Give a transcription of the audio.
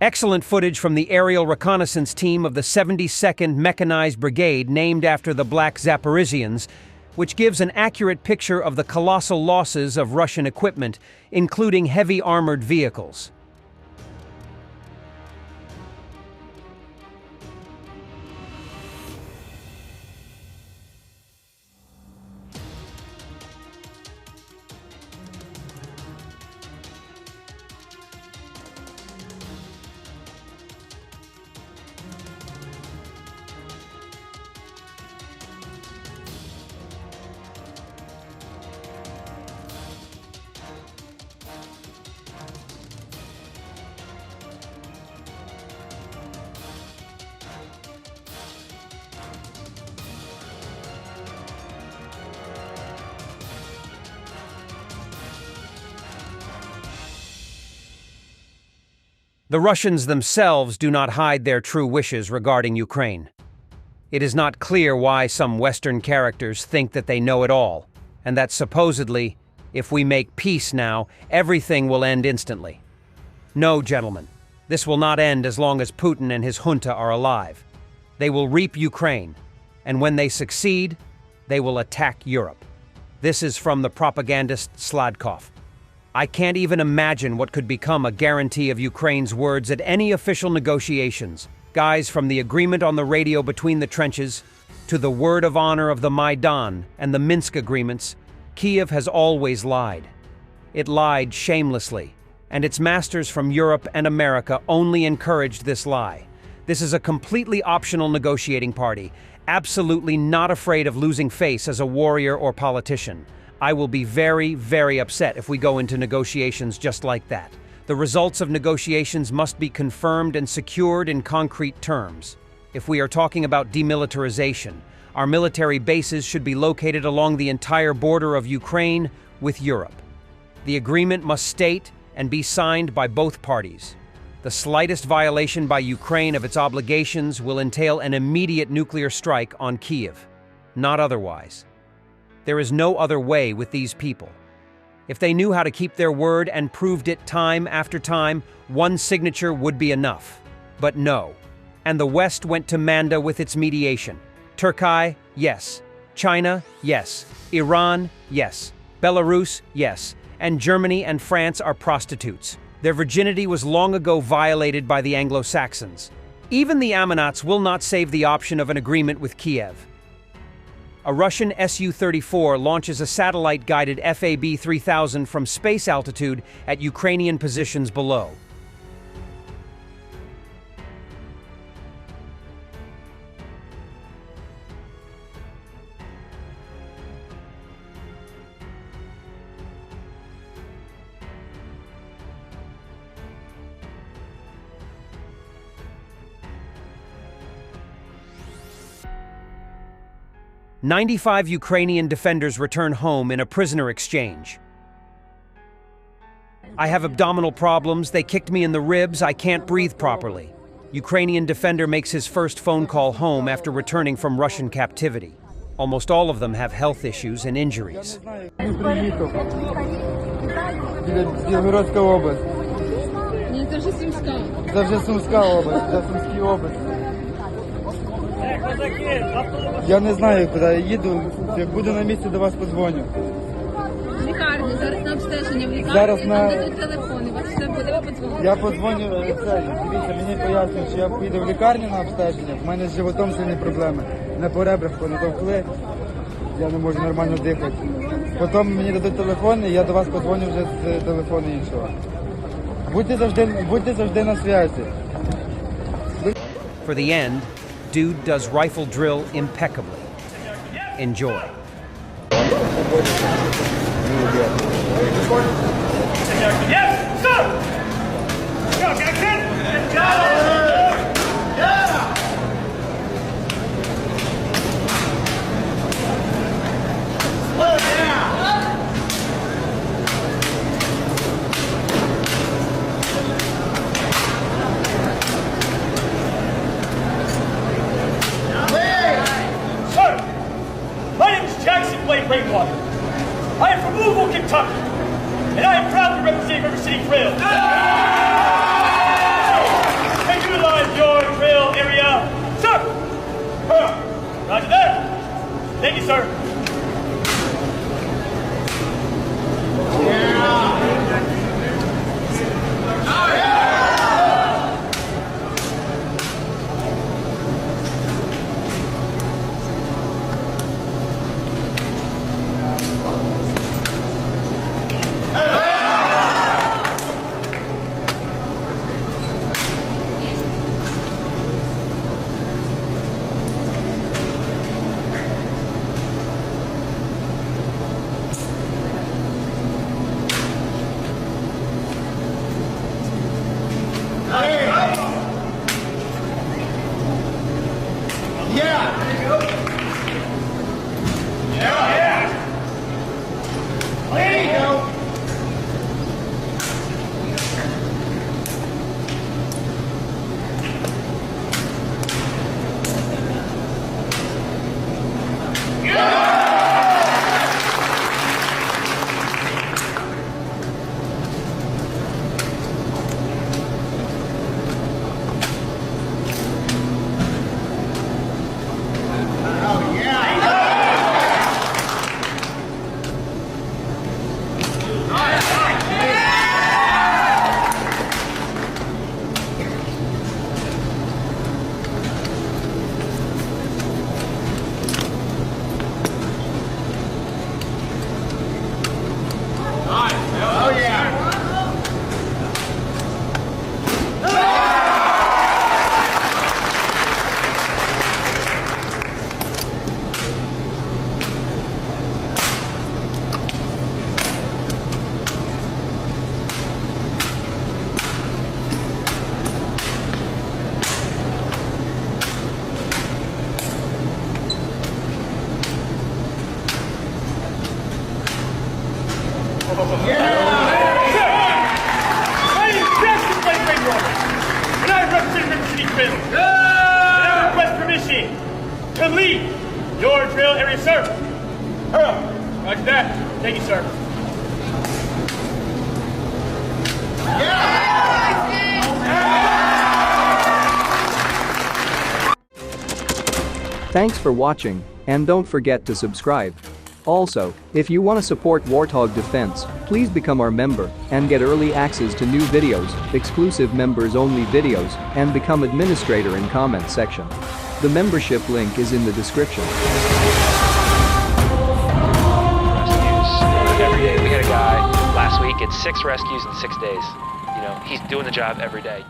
Excellent footage from the aerial reconnaissance team of the 72nd Mechanized Brigade, named after the Black Zaporizhians, which gives an accurate picture of the colossal losses of Russian equipment, including heavy armored vehicles. The Russians themselves do not hide their true wishes regarding Ukraine. It is not clear why some Western characters think that they know it all, and that supposedly, if we make peace now, everything will end instantly. No, gentlemen, this will not end as long as Putin and his junta are alive. They will reap Ukraine, and when they succeed, they will attack Europe. This is from the propagandist Sladkov. I can't even imagine what could become a guarantee of Ukraine's words at any official negotiations. Guys, from the agreement on the radio between the trenches, to the word of honor of the Maidan and the Minsk agreements, Kiev has always lied. It lied shamelessly, and its masters from Europe and America only encouraged this lie. This is a completely optional negotiating party, absolutely not afraid of losing face as a warrior or politician. I will be very, very upset if we go into negotiations just like that. The results of negotiations must be confirmed and secured in concrete terms. If we are talking about demilitarization, our military bases should be located along the entire border of Ukraine with Europe. The agreement must state and be signed by both parties. The slightest violation by Ukraine of its obligations will entail an immediate nuclear strike on Kiev, not otherwise. There is no other way with these people. If they knew how to keep their word and proved it time after time, one signature would be enough. But no. And the West went to Manda with its mediation. Turkey, yes. China, yes. Iran, yes. Belarus, yes. And Germany and France are prostitutes. Their virginity was long ago violated by the Anglo-Saxons. Even the Ammonites will not save the option of an agreement with Kiev. A Russian Su-34 launches a satellite-guided FAB-3000 from space altitude at Ukrainian positions below. "95 Ukrainian defenders return home in a prisoner exchange. I have abdominal problems, they kicked me in the ribs, I can't breathe properly." Ukrainian defender makes his first phone call home after returning from Russian captivity. Almost all of them have health issues and injuries. Білгородська область. Ні, це вже Сумська. Це вже Сумська область, це Сумська область. Я не знаю, куди я їду. Як буду на місці, до вас подзвоню. В лікарні, зараз на обстеження в лікарні, Зараз там дадуть телефони, ви все буде подзвонити. Я подзвоню, дивіться, мені пояснюють, що я поїду в лікарню на обстеження, в мене з животом сильні проблеми. На по ребрах понатовкли, я не можу нормально дихати. Потім мені дадуть телефон, і я до вас подзвоню вже з телефону іншого. Будьте завжди на зв'язі. For the end, dude does rifle drill impeccably. Enjoy. Yes, sir! Go, Captain! Rainwater. I am from Louisville, Kentucky, and I am proud to represent River City Trail. you, sir. To lead your drill area, sir. Hurry up. Roger that. Thank you, sir. Thanks for watching, and don't forget to subscribe. Also, if you want to support Warthog Defense, please become our member and get early access to new videos, exclusive members-only videos, and become administrator in comment section. The membership link is in the description. Rescues every day. We had a guy last week at 6 rescues in 6 days. You know, he's doing the job every day.